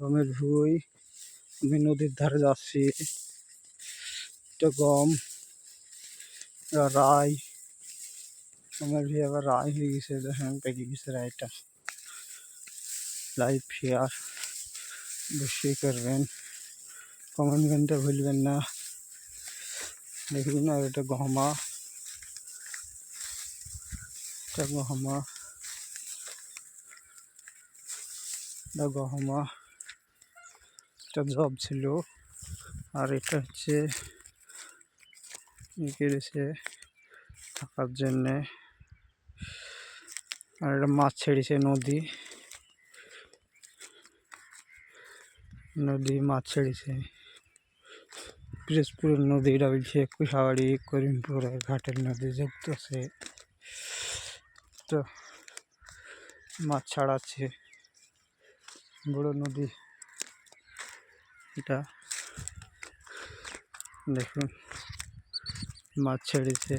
গমের ভুঁই। আমি নদীর ধারে যাচ্ছি। এটা গম, রাই। গমের ভুঁই আবার রাই হয়ে গেছে, দেখেন পেকে গেছে রাইটা। লাইভ শেয়ার অবশ্যই করবেন, কমেন্ট করতে ভুলবেন না। দেখুন, আর এটা গহমা, এটা গহমা, এটা গহমা, এটা জব ছিল। আর এটা হচ্ছে কেড়েছে থাকার জন্যে। আর এটা মাছ ছেড়েছে, নদী মাছ ছেড়েছে। পিরোজপুরের নদীটা বলছে কুশাবাড়ি করিমপুরের ঘাটের নদী যুক্ত আছে, তো মাছ ছাড়াচ্ছে। বড় নদী এটা, দেখুন মাছ ছেড়েছে।